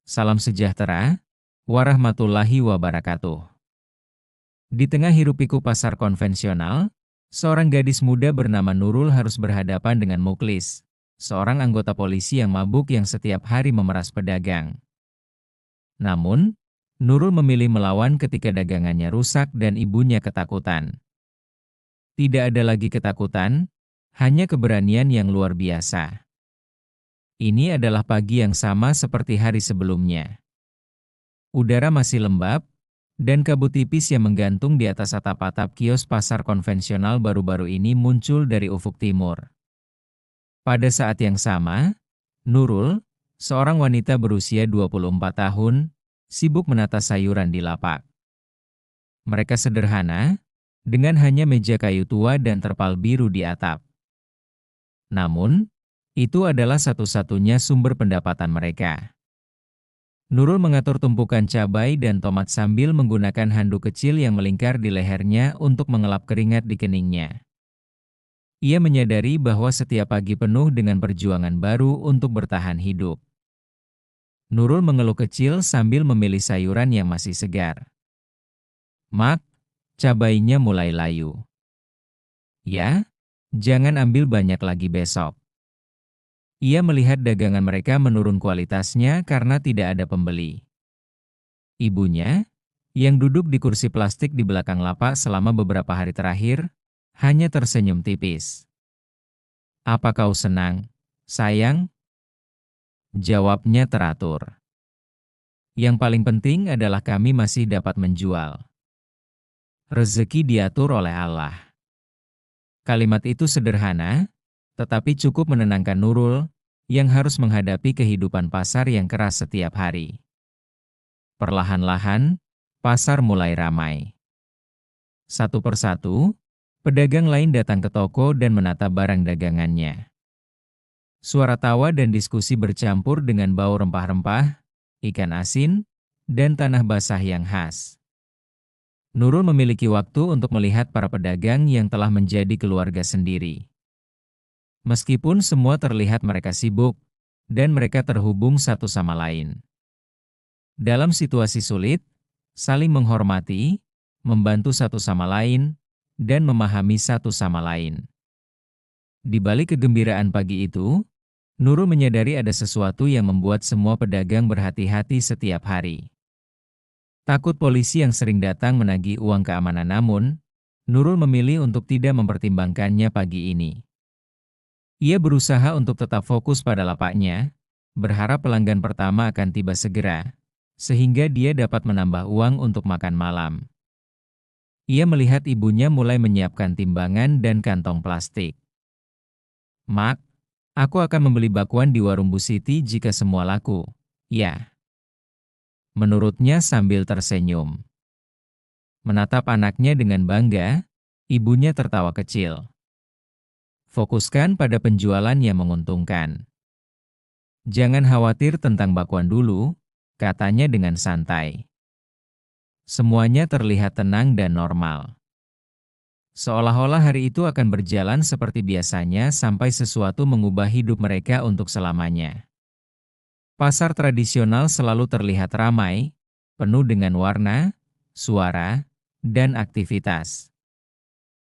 Salam sejahtera, warahmatullahi wabarakatuh. Di tengah hiruk-pikuk pasar konvensional, seorang gadis muda bernama Nurul harus berhadapan dengan Muklis, seorang anggota polisi yang mabuk yang setiap hari memeras pedagang. Namun, Nurul memilih melawan ketika dagangannya rusak dan ibunya ketakutan. Tidak ada lagi ketakutan, hanya keberanian yang luar biasa. Ini adalah pagi yang sama seperti hari sebelumnya. Udara masih lembab, dan kabut tipis yang menggantung di atas atap-atap kios pasar konvensional baru-baru ini muncul dari ufuk timur. Pada saat yang sama, Nurul, seorang wanita berusia 24 tahun, sibuk menata sayuran di lapak. Mereka sederhana, dengan hanya meja kayu tua dan terpal biru di atap. Namun, itu adalah satu-satunya sumber pendapatan mereka. Nurul mengatur tumpukan cabai dan tomat sambil menggunakan handuk kecil yang melingkar di lehernya untuk mengelap keringat di keningnya. Ia menyadari bahwa setiap pagi penuh dengan perjuangan baru untuk bertahan hidup. Nurul mengeluh kecil sambil memilih sayuran yang masih segar. "Mak, cabainya mulai layu." "Ya, jangan ambil banyak lagi besok." Ia melihat dagangan mereka menurun kualitasnya karena tidak ada pembeli. Ibunya, yang duduk di kursi plastik di belakang lapak selama beberapa hari terakhir, hanya tersenyum tipis. "Apa kau senang, sayang?" Jawabnya teratur. "Yang paling penting adalah kami masih dapat menjual. Rezeki diatur oleh Allah." Kalimat itu sederhana, tetapi cukup menenangkan Nurul, yang harus menghadapi kehidupan pasar yang keras setiap hari. Perlahan-lahan, pasar mulai ramai. Satu persatu, pedagang lain datang ke toko dan menata barang dagangannya. Suara tawa dan diskusi bercampur dengan bau rempah-rempah, ikan asin, dan tanah basah yang khas. Nurul memiliki waktu untuk melihat para pedagang yang telah menjadi keluarga sendiri. Meskipun semua terlihat mereka sibuk, dan mereka terhubung satu sama lain. Dalam situasi sulit, saling menghormati, membantu satu sama lain, dan memahami satu sama lain. Di balik kegembiraan pagi itu, Nurul menyadari ada sesuatu yang membuat semua pedagang berhati-hati setiap hari. Takut polisi yang sering datang menagih uang keamanan, namun Nurul memilih untuk tidak mempertimbangkannya pagi ini. Ia berusaha untuk tetap fokus pada lapaknya, berharap pelanggan pertama akan tiba segera, sehingga dia dapat menambah uang untuk makan malam. Ia melihat ibunya mulai menyiapkan timbangan dan kantong plastik. "Mak, aku akan membeli bakwan di warung Bu Siti jika semua laku." "Ya," menurutnya sambil tersenyum. Menatap anaknya dengan bangga, ibunya tertawa kecil. "Fokuskan pada penjualan yang menguntungkan. Jangan khawatir tentang bakwan dulu," katanya dengan santai. Semuanya terlihat tenang dan normal. Seolah-olah hari itu akan berjalan seperti biasanya sampai sesuatu mengubah hidup mereka untuk selamanya. Pasar tradisional selalu terlihat ramai, penuh dengan warna, suara, dan aktivitas.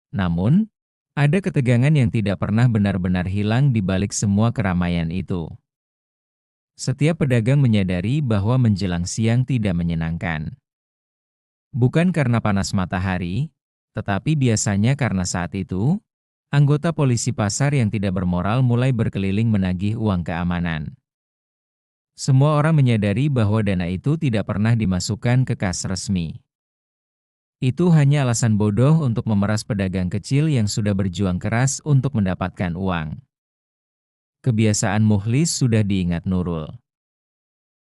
Namun, ada ketegangan yang tidak pernah benar-benar hilang di balik semua keramaian itu. Setiap pedagang menyadari bahwa menjelang siang tidak menyenangkan. Bukan karena panas matahari, tetapi biasanya karena saat itu, anggota polisi pasar yang tidak bermoral mulai berkeliling menagih uang keamanan. Semua orang menyadari bahwa dana itu tidak pernah dimasukkan ke kas resmi. Itu hanya alasan bodoh untuk memeras pedagang kecil yang sudah berjuang keras untuk mendapatkan uang. Kebiasaan Mukhlis sudah diingat Nurul.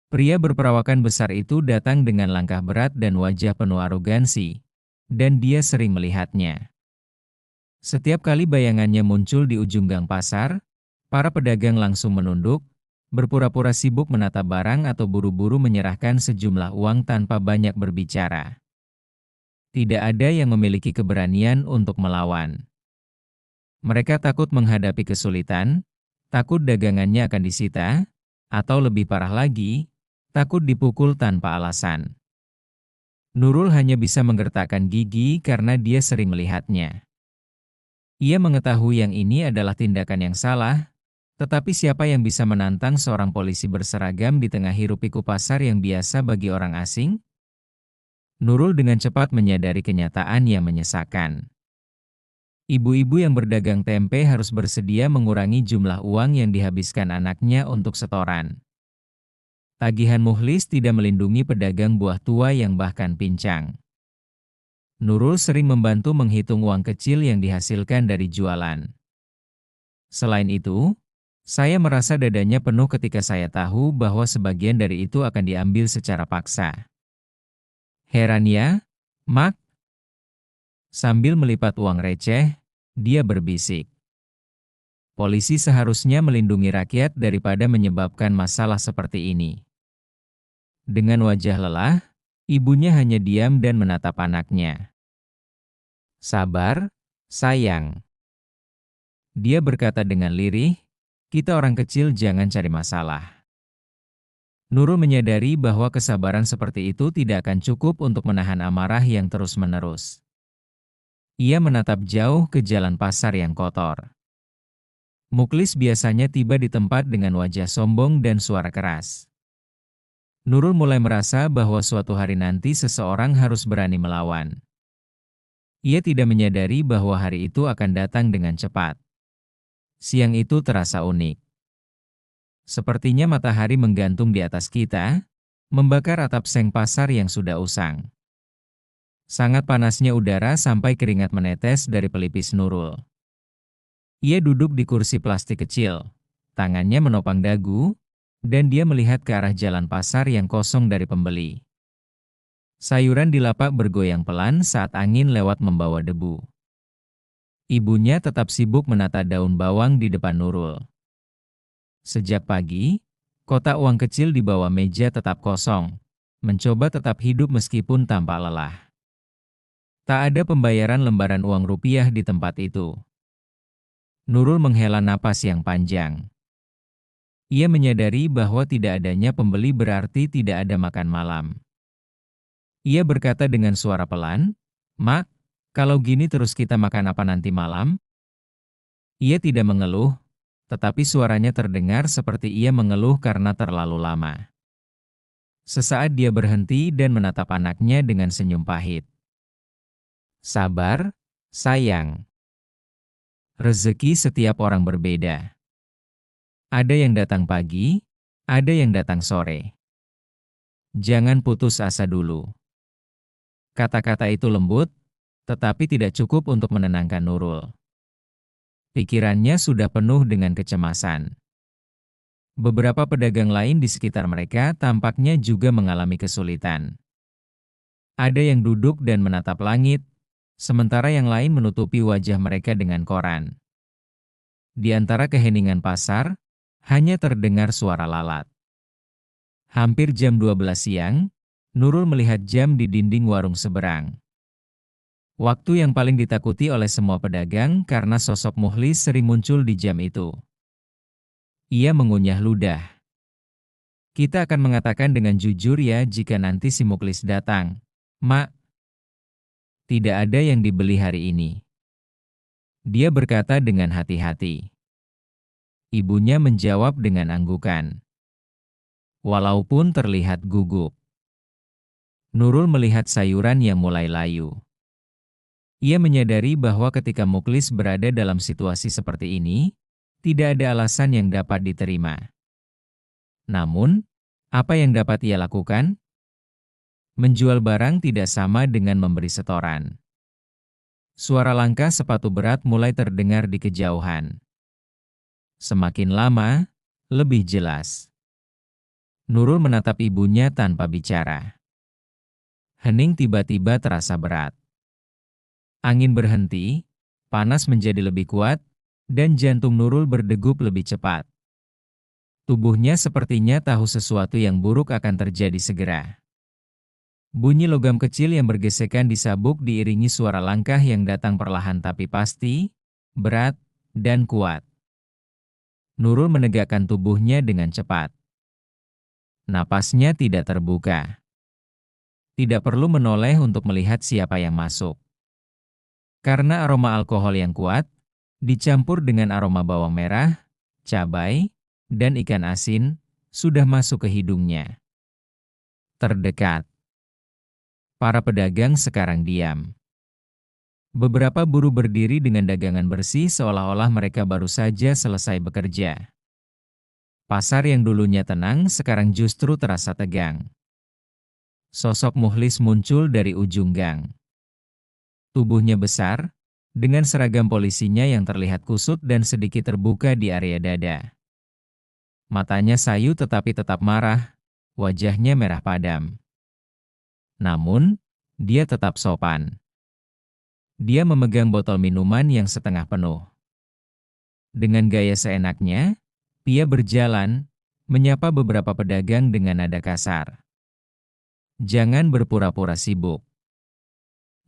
Pria berperawakan besar itu datang dengan langkah berat dan wajah penuh arogansi, dan dia sering melihatnya. Setiap kali bayangannya muncul di ujung gang pasar, para pedagang langsung menunduk, berpura-pura sibuk menata barang atau buru-buru menyerahkan sejumlah uang tanpa banyak berbicara. Tidak ada yang memiliki keberanian untuk melawan. Mereka takut menghadapi kesulitan, takut dagangannya akan disita, atau lebih parah lagi, takut dipukul tanpa alasan. Nurul hanya bisa menggertakkan gigi karena dia sering melihatnya. Ia mengetahui yang ini adalah tindakan yang salah, tetapi siapa yang bisa menantang seorang polisi berseragam di tengah hiruk-pikuk pasar yang biasa bagi orang asing? Nurul dengan cepat menyadari kenyataan yang menyesakan. Ibu-ibu yang berdagang tempe harus bersedia mengurangi jumlah uang yang dihabiskan anaknya untuk setoran. Tagihan muhlis tidak melindungi pedagang buah tua yang bahkan pincang. Nurul sering membantu menghitung uang kecil yang dihasilkan dari jualan. Selain itu, saya merasa dadanya penuh ketika saya tahu bahwa sebagian dari itu akan diambil secara paksa. Heran ya, Mak? Sambil melipat uang receh, dia berbisik. Polisi seharusnya melindungi rakyat daripada menyebabkan masalah seperti ini. Dengan wajah lelah, ibunya hanya diam dan menatap anaknya. Sabar, sayang. Dia berkata dengan lirih, kita orang kecil jangan cari masalah. Nurul menyadari bahwa kesabaran seperti itu tidak akan cukup untuk menahan amarah yang terus-menerus. Ia menatap jauh ke jalan pasar yang kotor. Muklis biasanya tiba di tempat dengan wajah sombong dan suara keras. Nurul mulai merasa bahwa suatu hari nanti seseorang harus berani melawan. Ia tidak menyadari bahwa hari itu akan datang dengan cepat. Siang itu terasa unik. Sepertinya matahari menggantung di atas kita, membakar atap seng pasar yang sudah usang. Sangat panasnya udara sampai keringat menetes dari pelipis Nurul. Ia duduk di kursi plastik kecil, tangannya menopang dagu, dan dia melihat ke arah jalan pasar yang kosong dari pembeli. Sayuran di lapak bergoyang pelan saat angin lewat membawa debu. Ibunya tetap sibuk menata daun bawang di depan Nurul. Sejak pagi, kotak uang kecil di bawah meja tetap kosong, mencoba tetap hidup meskipun tanpa lelah. Tak ada pembayaran lembaran uang rupiah di tempat itu. Nurul menghela napas yang panjang. Ia menyadari bahwa tidak adanya pembeli berarti tidak ada makan malam. Ia berkata dengan suara pelan, "Mak, kalau gini terus kita makan apa nanti malam?" Ia tidak mengeluh, tetapi suaranya terdengar seperti ia mengeluh karena terlalu lama. Sesaat dia berhenti dan menatap anaknya dengan senyum pahit. Sabar, sayang. Rezeki setiap orang berbeda. Ada yang datang pagi, ada yang datang sore. Jangan putus asa dulu. Kata-kata itu lembut, tetapi tidak cukup untuk menenangkan Nurul. Pikirannya sudah penuh dengan kecemasan. Beberapa pedagang lain di sekitar mereka tampaknya juga mengalami kesulitan. Ada yang duduk dan menatap langit, sementara yang lain menutupi wajah mereka dengan koran. Di antara keheningan pasar, hanya terdengar suara lalat. Hampir jam 12 siang, Nurul melihat jam di dinding warung seberang. Waktu yang paling ditakuti oleh semua pedagang karena sosok muhlis sering muncul di jam itu. Ia mengunyah ludah. Kita akan mengatakan dengan jujur ya jika nanti si muklis datang. Mak, tidak ada yang dibeli hari ini. Dia berkata dengan hati-hati. Ibunya menjawab dengan anggukan. Walaupun terlihat gugup. Nurul melihat sayuran yang mulai layu. Ia menyadari bahwa ketika muklis berada dalam situasi seperti ini, tidak ada alasan yang dapat diterima. Namun, apa yang dapat ia lakukan? Menjual barang tidak sama dengan memberi setoran. Suara langkah sepatu berat mulai terdengar di kejauhan. Semakin lama, lebih jelas. Nurul menatap ibunya tanpa bicara. Hening tiba-tiba terasa berat. Angin berhenti, panas menjadi lebih kuat, dan jantung Nurul berdegup lebih cepat. Tubuhnya sepertinya tahu sesuatu yang buruk akan terjadi segera. Bunyi logam kecil yang bergesekan di sabuk diiringi suara langkah yang datang perlahan tapi pasti, berat, dan kuat. Nurul menegakkan tubuhnya dengan cepat. Napasnya tidak terbuka. Tidak perlu menoleh untuk melihat siapa yang masuk. Karena aroma alkohol yang kuat, dicampur dengan aroma bawang merah, cabai, dan ikan asin, sudah masuk ke hidungnya. Terdekat. Para pedagang sekarang diam. Beberapa buruh berdiri dengan dagangan bersih seolah-olah mereka baru saja selesai bekerja. Pasar yang dulunya tenang sekarang justru terasa tegang. Sosok Mukhlis muncul dari ujung gang. Tubuhnya besar, dengan seragam polisinya yang terlihat kusut dan sedikit terbuka di area dada. Matanya sayu tetapi tetap marah, wajahnya merah padam. Namun, dia tetap sopan. Dia memegang botol minuman yang setengah penuh. Dengan gaya seenaknya, dia berjalan, menyapa beberapa pedagang dengan nada kasar. Jangan berpura-pura sibuk.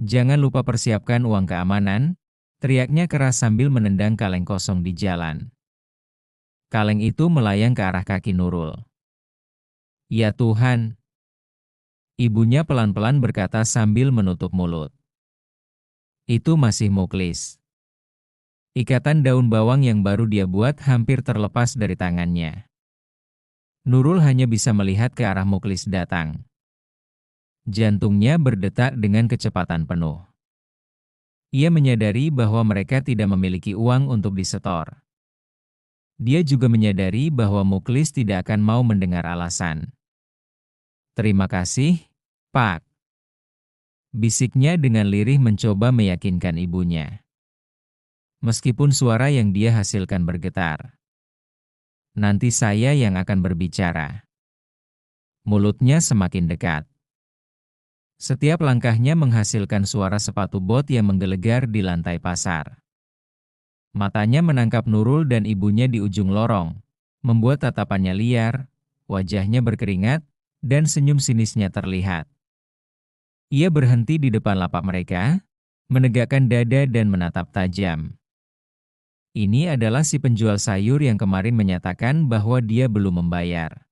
Jangan lupa persiapkan uang keamanan, teriaknya keras sambil menendang kaleng kosong di jalan. Kaleng itu melayang ke arah kaki Nurul. Ya Tuhan! Ibunya pelan-pelan berkata sambil menutup mulut. Itu masih Mukhlis. Ikatan daun bawang yang baru dia buat hampir terlepas dari tangannya. Nurul hanya bisa melihat ke arah Mukhlis datang. Jantungnya berdetak dengan kecepatan penuh. Ia menyadari bahwa mereka tidak memiliki uang untuk disetor. Dia juga menyadari bahwa Mukhlis tidak akan mau mendengar alasan. Terima kasih, Pak. Bisiknya dengan lirih mencoba meyakinkan ibunya. Meskipun suara yang dia hasilkan bergetar. Nanti saya yang akan berbicara. Mulutnya semakin dekat. Setiap langkahnya menghasilkan suara sepatu bot yang menggelegar di lantai pasar. Matanya menangkap Nurul dan ibunya di ujung lorong, membuat tatapannya liar, wajahnya berkeringat, dan senyum sinisnya terlihat. Ia berhenti di depan lapak mereka, menegakkan dada dan menatap tajam. Ini adalah si penjual sayur yang kemarin menyatakan bahwa dia belum membayar.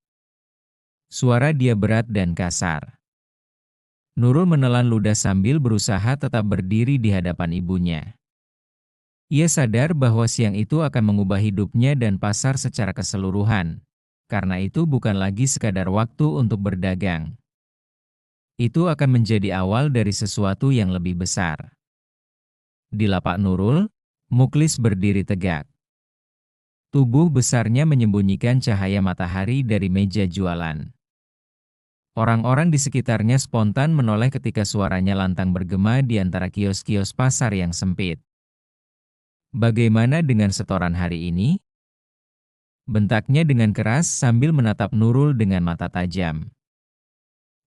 Suara dia berat dan kasar. Nurul menelan ludah sambil berusaha tetap berdiri di hadapan ibunya. Ia sadar bahwa siang itu akan mengubah hidupnya dan pasar secara keseluruhan. Karena itu bukan lagi sekadar waktu untuk berdagang. Itu akan menjadi awal dari sesuatu yang lebih besar. Di lapak Nurul, Mukhlis berdiri tegak. Tubuh besarnya menyembunyikan cahaya matahari dari meja jualan. Orang-orang di sekitarnya spontan menoleh ketika suaranya lantang bergema di antara kios-kios pasar yang sempit. Bagaimana dengan setoran hari ini? Bentaknya dengan keras sambil menatap Nurul dengan mata tajam.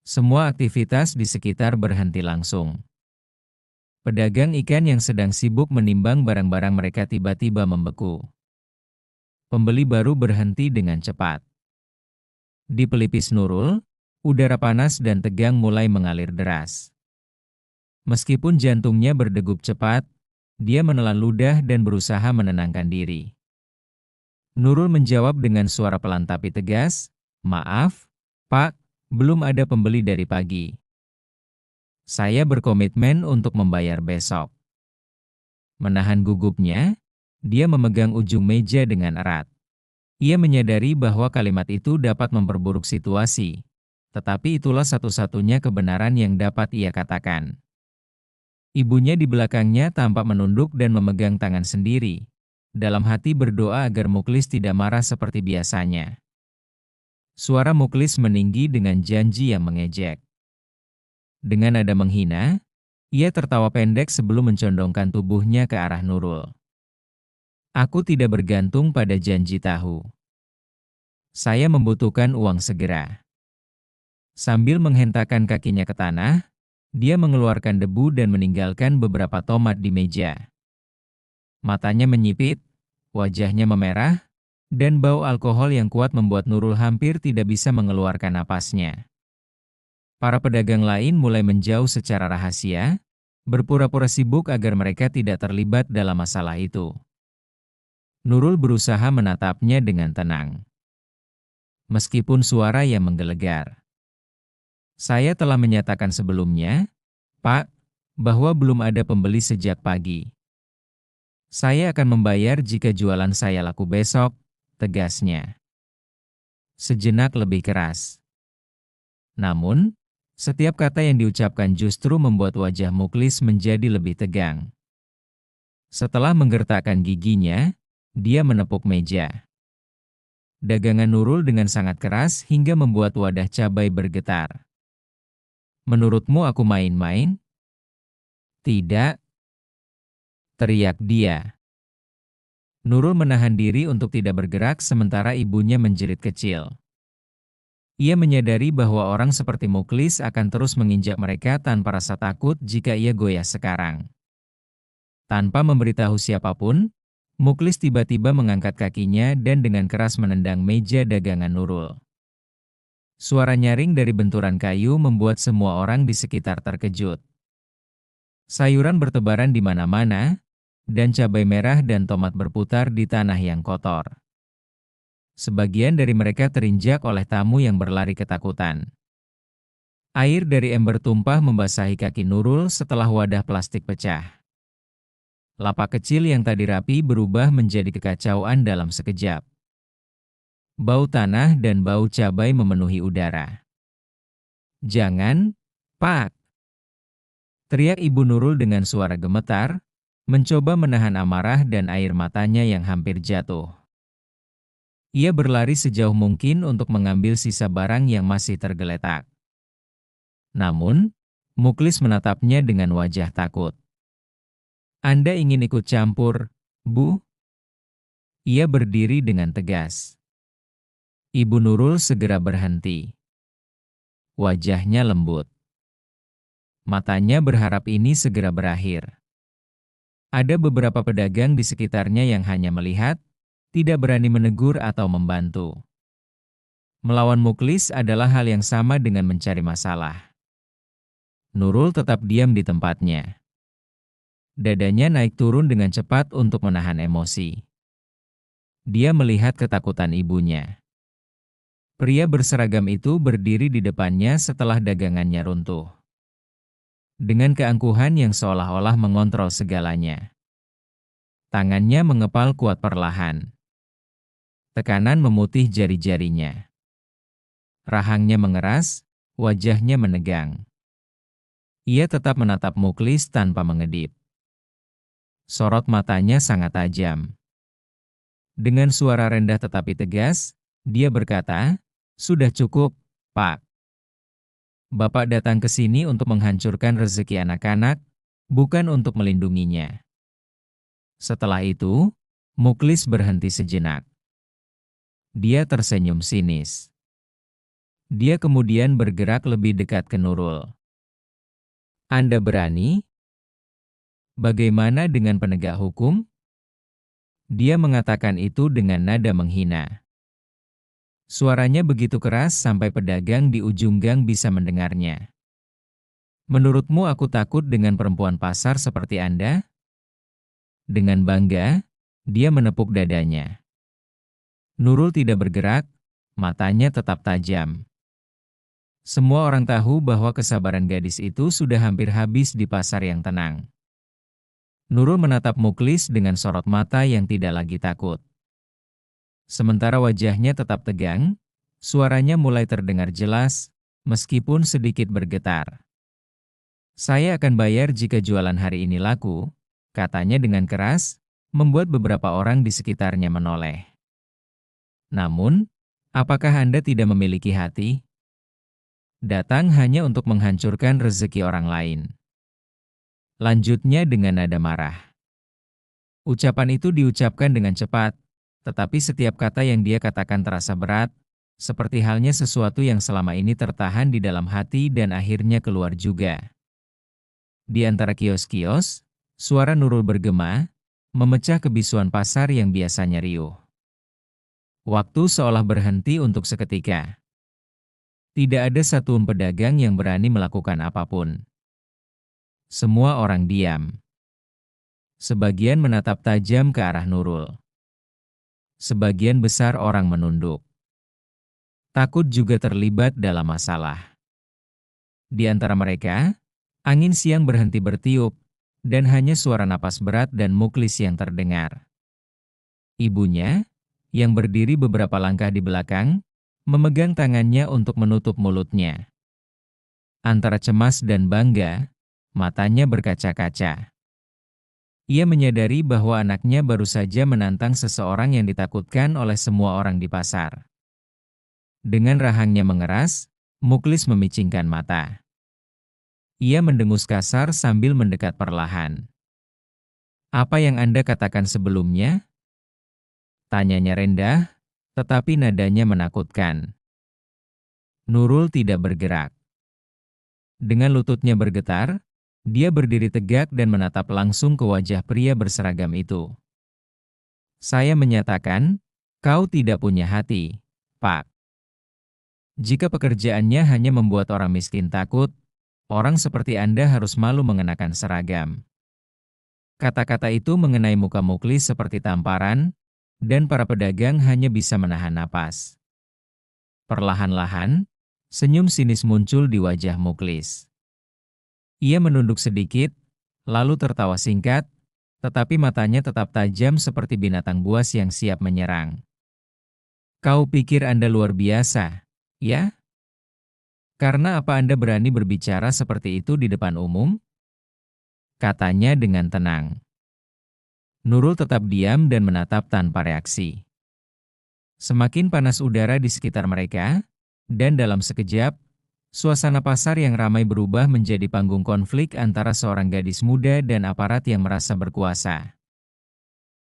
Semua aktivitas di sekitar berhenti langsung. Pedagang ikan yang sedang sibuk menimbang barang-barang mereka tiba-tiba membeku. Pembeli baru berhenti dengan cepat. Di pelipis Nurul, udara panas dan tegang mulai mengalir deras. Meskipun jantungnya berdegup cepat, dia menelan ludah dan berusaha menenangkan diri. Nurul menjawab dengan suara pelan tapi tegas, "Maaf, Pak, belum ada pembeli dari pagi. Saya berkomitmen untuk membayar besok." Menahan gugupnya, dia memegang ujung meja dengan erat. Ia menyadari bahwa kalimat itu dapat memperburuk situasi, tetapi itulah satu-satunya kebenaran yang dapat ia katakan. Ibunya di belakangnya tampak menunduk dan memegang tangan sendiri, dalam hati berdoa agar Mukhlis tidak marah seperti biasanya. Suara Mukhlis meninggi dengan janji yang mengejek. Dengan nada menghina, ia tertawa pendek sebelum mencondongkan tubuhnya ke arah Nurul. Aku tidak bergantung pada janji tahu. Saya membutuhkan uang segera. Sambil menghentakkan kakinya ke tanah, dia mengeluarkan debu dan meninggalkan beberapa tomat di meja. Matanya menyipit, wajahnya memerah, dan bau alkohol yang kuat membuat Nurul hampir tidak bisa mengeluarkan napasnya. Para pedagang lain mulai menjauh secara rahasia, berpura-pura sibuk agar mereka tidak terlibat dalam masalah itu. Nurul berusaha menatapnya dengan tenang. meskipun suara yang menggelegar. Saya telah menyatakan sebelumnya, Pak, bahwa belum ada pembeli sejak pagi. Saya akan membayar jika jualan saya laku besok, tegasnya. Sejenak lebih keras. Namun, setiap kata yang diucapkan justru membuat wajah Muklis menjadi lebih tegang. Setelah menggertakkan giginya, dia menepuk meja. Dagangan Nurul dengan sangat keras hingga membuat wadah cabai bergetar. Menurutmu aku main-main? Tidak, teriak dia. Nurul menahan diri untuk tidak bergerak sementara ibunya menjerit kecil. Ia menyadari bahwa orang seperti Muklis akan terus menginjak mereka tanpa rasa takut jika ia goyah sekarang. Tanpa memberitahu siapapun, Muklis tiba-tiba mengangkat kakinya dan dengan keras menendang meja dagangan Nurul. Suara nyaring dari benturan kayu membuat semua orang di sekitar terkejut. Sayuran bertebaran di mana-mana, dan cabai merah dan tomat berputar di tanah yang kotor. Sebagian dari mereka terinjak oleh tamu yang berlari ketakutan. Air dari ember tumpah membasahi kaki Nurul setelah wadah plastik pecah. Lapak kecil yang tadi rapi berubah menjadi kekacauan dalam sekejap. Bau tanah dan bau cabai memenuhi udara. "Jangan, Pak!" teriak Ibu Nurul dengan suara gemetar, mencoba menahan amarah dan air matanya yang hampir jatuh. Ia berlari sejauh mungkin untuk mengambil sisa barang yang masih tergeletak. Namun, Muklis menatapnya dengan wajah takut. "Anda ingin ikut campur, Bu?" Ia berdiri dengan tegas. Ibu Nurul segera berhenti. Wajahnya lembut. Matanya berharap ini segera berakhir. Ada beberapa pedagang di sekitarnya yang hanya melihat, tidak berani menegur atau membantu. Melawan Muklis adalah hal yang sama dengan mencari masalah. Nurul tetap diam di tempatnya. Dadanya naik turun dengan cepat untuk menahan emosi. Dia melihat ketakutan ibunya. Pria berseragam itu berdiri di depannya setelah dagangannya runtuh. Dengan keangkuhan yang seolah-olah mengontrol segalanya. Tangannya mengepal kuat perlahan. Tekanan memutih jari-jarinya. Rahangnya mengeras, wajahnya menegang. Ia tetap menatap Muklis tanpa mengedip. Sorot matanya sangat tajam. Dengan suara rendah tetapi tegas, dia berkata, "Sudah cukup, Pak. Bapak datang ke sini untuk menghancurkan rezeki anak-anak, bukan untuk melindunginya." Setelah itu, Muklis berhenti sejenak. Dia tersenyum sinis. Dia kemudian bergerak lebih dekat ke Nurul. "Anda berani? Bagaimana dengan penegak hukum?" Dia mengatakan itu dengan nada menghina. Suaranya begitu keras sampai pedagang di ujung gang bisa mendengarnya. "Menurutmu aku takut dengan perempuan pasar seperti Anda?" Dengan bangga, dia menepuk dadanya. Nurul tidak bergerak, matanya tetap tajam. Semua orang tahu bahwa kesabaran gadis itu sudah hampir habis di pasar yang tenang. Nurul menatap Muklis dengan sorot mata yang tidak lagi takut. Sementara wajahnya tetap tegang, suaranya mulai terdengar jelas, meskipun sedikit bergetar. "Saya akan bayar jika jualan hari ini laku," katanya dengan keras, membuat beberapa orang di sekitarnya menoleh. "Namun, apakah Anda tidak memiliki hati? Datang hanya untuk menghancurkan rezeki orang lain." Lanjutnya dengan nada marah. Ucapan itu diucapkan dengan cepat, tetapi setiap kata yang dia katakan terasa berat, seperti halnya sesuatu yang selama ini tertahan di dalam hati dan akhirnya keluar juga. Di antara kios-kios, suara Nurul bergema, memecah kebisuan pasar yang biasanya riuh. Waktu seolah berhenti untuk seketika. Tidak ada satupun pedagang yang berani melakukan apapun. Semua orang diam. Sebagian menatap tajam ke arah Nurul. Sebagian besar orang menunduk. Takut juga terlibat dalam masalah. Di antara mereka, angin siang berhenti bertiup, dan hanya suara napas berat dan Muklis yang terdengar. Ibunya, yang berdiri beberapa langkah di belakang, memegang tangannya untuk menutup mulutnya. Antara cemas dan bangga, matanya berkaca-kaca. Ia menyadari bahwa anaknya baru saja menantang seseorang yang ditakutkan oleh semua orang di pasar. Dengan rahangnya mengeras, Muklis memicingkan mata. Ia mendengus kasar sambil mendekat perlahan. "Apa yang Anda katakan sebelumnya?" Tanyanya rendah, tetapi nadanya menakutkan. Nurul tidak bergerak. Dengan lututnya bergetar, dia berdiri tegak dan menatap langsung ke wajah pria berseragam itu. "Saya menyatakan, kau tidak punya hati, Pak. Jika pekerjaannya hanya membuat orang miskin takut, orang seperti Anda harus malu mengenakan seragam." Kata-kata itu mengenai muka Muklis seperti tamparan, dan para pedagang hanya bisa menahan napas. Perlahan-lahan, senyum sinis muncul di wajah Muklis. Ia menunduk sedikit, lalu tertawa singkat, tetapi matanya tetap tajam seperti binatang buas yang siap menyerang. "Kau pikir Anda luar biasa, ya? Karena apa Anda berani berbicara seperti itu di depan umum?" Katanya dengan tenang. Nurul tetap diam dan menatap tanpa reaksi. Semakin panas udara di sekitar mereka, dan dalam sekejap, suasana pasar yang ramai berubah menjadi panggung konflik antara seorang gadis muda dan aparat yang merasa berkuasa.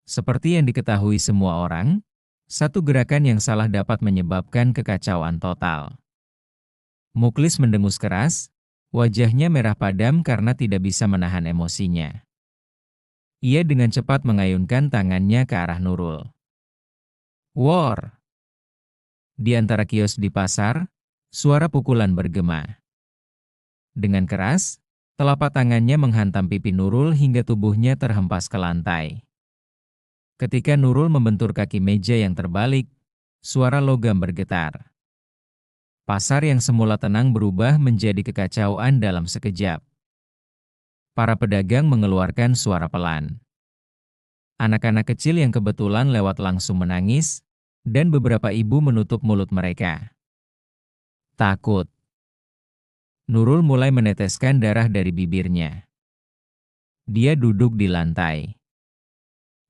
Seperti yang diketahui semua orang, satu gerakan yang salah dapat menyebabkan kekacauan total. Muklis mendengus keras, wajahnya merah padam karena tidak bisa menahan emosinya. Ia dengan cepat mengayunkan tangannya ke arah Nurul. "War!" Di antara kios di pasar, suara pukulan bergema. Dengan keras, telapak tangannya menghantam pipi Nurul hingga tubuhnya terhempas ke lantai. Ketika Nurul membentur kaki meja yang terbalik, suara logam bergetar. Pasar yang semula tenang berubah menjadi kekacauan dalam sekejap. Para pedagang mengeluarkan suara pelan. Anak-anak kecil yang kebetulan lewat langsung menangis, dan beberapa ibu menutup mulut mereka. Takut. Nurul mulai meneteskan darah dari bibirnya. Dia duduk di lantai.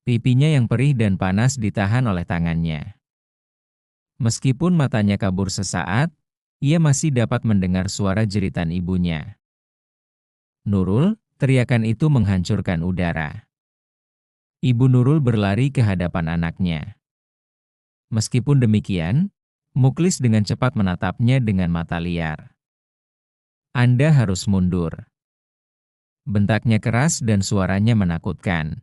Pipinya yang perih dan panas ditahan oleh tangannya. Meskipun matanya kabur sesaat, ia masih dapat mendengar suara jeritan ibunya. "Nurul!" Teriakan itu menghancurkan udara. Ibu Nurul berlari ke hadapan anaknya. Meskipun demikian, Muklis dengan cepat menatapnya dengan mata liar. "Anda harus mundur." Bentaknya keras dan suaranya menakutkan.